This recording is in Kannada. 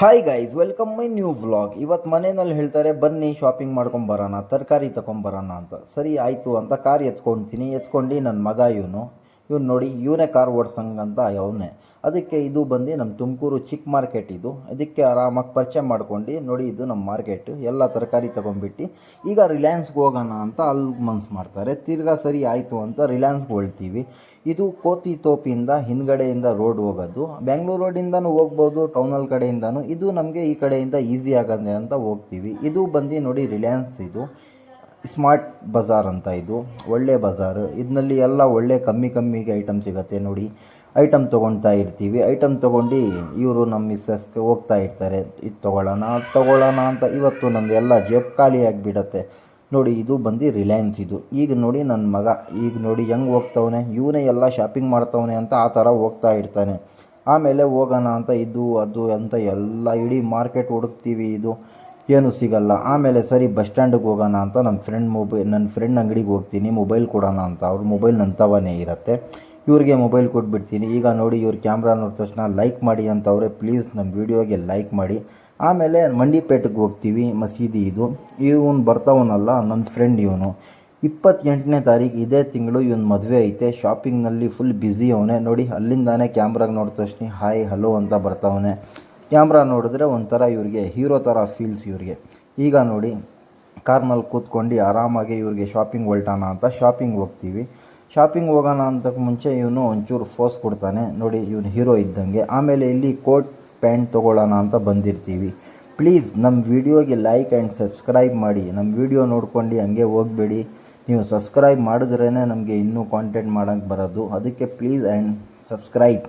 Hi guys, welcome my new vlog. ಇವತ್ತು ಮನೆಯಲ್ಲಿ ಹೇಳ್ತಾರೆ ಬನ್ನಿ ಶಾಪಿಂಗ್ ಮಾಡ್ಕೊಂಬರೋಣ, ತರಕಾರಿ ತೊಗೊಂಬರೋಣ ಅಂತ. ಸರಿ ಆಯಿತು ಅಂತ ಕಾರ್ ಎತ್ಕೊಂಡು ನನ್ನ ಮಗ ಇವನು ನೋಡಿ, ಇವನೇ ಕಾರ್ ಓಡ್ಸಂಗಂತ ಅವನೇ. ಅದಕ್ಕೆ ಇದು ಬಂದು ನಮ್ಮ ತುಮಕೂರು ಚಿಕ್ಕ ಮಾರ್ಕೆಟ್ ಇದು. ಅದಕ್ಕೆ ಆರಾಮಾಗಿ ಪರಿಚಯ ಮಾಡ್ಕೊಂಡು ನೋಡಿ, ಇದು ನಮ್ಮ ಮಾರ್ಕೆಟ್. ಎಲ್ಲ ತರಕಾರಿ ತೊಗೊಂಡ್ಬಿಟ್ಟು ಈಗ ರಿಲಯನ್ಸ್ಗೆ ಹೋಗೋಣ ಅಂತ ಅಲ್ಲಿ ಮನ್ಸು ಮಾಡ್ತಾರೆ. ತಿರ್ಗಾ ಸರಿ ಆಯಿತು ಅಂತ ರಿಲಯನ್ಸ್ಗೆ ಹೊಳ್ತೀವಿ. ಇದು ಕೋತಿ ತೋಪಿಂದ ಹಿಂದ್ಗಡೆಯಿಂದ ರೋಡ್ ಹೋಗೋದು. ಬೆಂಗಳೂರು ರೋಡಿಂದನೂ ಹೋಗ್ಬೋದು, ಟೌನಲ್ಲಿ ಕಡೆಯಿಂದನೂ. ಇದು ನಮಗೆ ಈ ಕಡೆಯಿಂದ ಈಸಿ ಆಗದೆ ಅಂತ ಹೋಗ್ತೀವಿ. ಇದು ಬಂದು ನೋಡಿ ರಿಲಯನ್ಸ್, ಇದು ಸ್ಮಾರ್ಟ್ ಬಜಾರ್ ಅಂತ. ಇದು ಒಳ್ಳೆ ಬಜಾರ್. ಇದರಲ್ಲಿ ಎಲ್ಲ ಒಳ್ಳೆ ಕಮ್ಮಿಗೆ ಐಟಮ್ ಸಿಗುತ್ತೆ ನೋಡಿ. ಐಟಮ್ ತೊಗೊಳ್ತಾ ಇರ್ತೀವಿ. ಐಟಮ್ ತೊಗೊಂಡು ಇವರು ನಮ್ಮ ಮಿಸ್ಸಸ್ಗೆ ಹೋಗ್ತಾ ಇರ್ತಾರೆ, ಇದು ತೊಗೊಳ್ಳೋಣ ಅದು ತೊಗೊಳ್ಳೋಣ ಅಂತ. ಇವತ್ತು ನಮ್ಮದು ಎಲ್ಲ ಜೇಬ್ ಖಾಲಿ ಆಗಿಬಿಡತ್ತೆ ನೋಡಿ. ಇದು ಬಂದು ರಿಲಯನ್ಸ್. ಇದು ಈಗ ನೋಡಿ ನನ್ನ ಮಗ ಈಗ ನೋಡಿ ಹೆಂಗೆ ಹೋಗ್ತವನೆ, ಇವನೇ ಎಲ್ಲ ಶಾಪಿಂಗ್ ಮಾಡ್ತವನೆ ಅಂತ ಆ ಥರ ಹೋಗ್ತಾ ಇರ್ತಾನೆ. ಆಮೇಲೆ ಹೋಗೋಣ ಅಂತ ಇದು ಅದು ಅಂತ ಎಲ್ಲ ಇಡೀ ಮಾರ್ಕೆಟ್ ಹುಡುಕ್ತೀವಿ, ಇದು ಏನೂ ಸಿಗಲ್ಲ. ಆಮೇಲೆ ಸರಿ ಬಸ್ ಸ್ಟ್ಯಾಂಡಿಗೆ ಹೋಗೋಣ ಅಂತ ನನ್ನ ಫ್ರೆಂಡ್ ಅಂಗಡಿಗೆ ಹೋಗ್ತೀನಿ, ಮೊಬೈಲ್ ಕೊಡೋಣ ಅಂತ. ಅವ್ರ ಮೊಬೈಲ್ ನಂತವೇ ಇರುತ್ತೆ. ಇವ್ರಿಗೆ ಮೊಬೈಲ್ ಕೊಟ್ಬಿಡ್ತೀನಿ. ಈಗ ನೋಡಿ, ಇವ್ರ ಕ್ಯಾಮ್ರಾ ನೋಡಿದ ತಕ್ಷಣ ಲೈಕ್ ಮಾಡಿ ಅಂತವ್ರೆ. ಪ್ಲೀಸ್ ನಮ್ಮ ವೀಡಿಯೋಗೆ ಲೈಕ್ ಮಾಡಿ. ಆಮೇಲೆ ಮಂಡಿಪೇಟೆಗೆ ಹೋಗ್ತೀವಿ, ಮಸೀದಿ ಇದು. ಇವನು ಬರ್ತಾವನಲ್ಲ ನನ್ನ ಫ್ರೆಂಡ್, ಇವನು 28ನೇ ತಾರೀಕು ಇದೇ ತಿಂಗಳು ಇವನು ಮದುವೆ ಐತೆ. ಶಾಪಿಂಗ್ನಲ್ಲಿ ಫುಲ್ ಬ್ಯುಸಿ ಅವನೇ ನೋಡಿ. ಅಲ್ಲಿಂದಾನೇ ಕ್ಯಾಮ್ರಾಗೆ ನೋಡಿದ ತಕ್ಷಣ ಹಾಯ್ ಹಲೋ ಅಂತ ಬರ್ತಾವನೆ. ಕ್ಯಾಮ್ರಾ ನೋಡಿದ್ರೆ ಒಂಥರ ಇವ್ರಿಗೆ ಹೀರೋ ಥರ ಫೀಲ್ಸ್ ಇವ್ರಿಗೆ. ಈಗ ನೋಡಿ ಕಾರ್ನಲ್ಲಿ ಕೂತ್ಕೊಂಡು ಆರಾಮಾಗಿ ಇವ್ರಿಗೆ ಶಾಪಿಂಗ್ ಹೊಲ್ಟಾನ ಅಂತ ಶಾಪಿಂಗ್ ಹೋಗ್ತೀವಿ. ಶಾಪಿಂಗ್ ಹೋಗೋಣ ಅಂತಕ್ಕೆ ಮುಂಚೆ ಇವನು ಒಂಚೂರು ಫೋಸ್ ಕೊಡ್ತಾನೆ ನೋಡಿ, ಇವನು ಹೀರೋ ಇದ್ದಂಗೆ. ಆಮೇಲೆ ಇಲ್ಲಿ ಕೋಟ್ ಪ್ಯಾಂಟ್ ತೊಗೊಳ್ಳೋಣ ಅಂತ ಬಂದಿರ್ತೀವಿ. ಪ್ಲೀಸ್ ನಮ್ಮ ವೀಡಿಯೋಗೆ ಲೈಕ್ ಆ್ಯಂಡ್ ಸಬ್ಸ್ಕ್ರೈಬ್ ಮಾಡಿ. ನಮ್ಮ ವೀಡಿಯೋ ನೋಡ್ಕೊಂಡು ಹಂಗೆ ಹೋಗಬೇಡಿ. ನೀವು ಸಬ್ಸ್ಕ್ರೈಬ್ ಮಾಡಿದ್ರೇ ನಮಗೆ ಇನ್ನೂ ಕಾಂಟೆಂಟ್ ಮಾಡೋಕ್ಕೆ ಬರೋದು. ಅದಕ್ಕೆ ಪ್ಲೀಸ್ ಆ್ಯಂಡ್ ಸಬ್ಸ್ಕ್ರೈಬ್.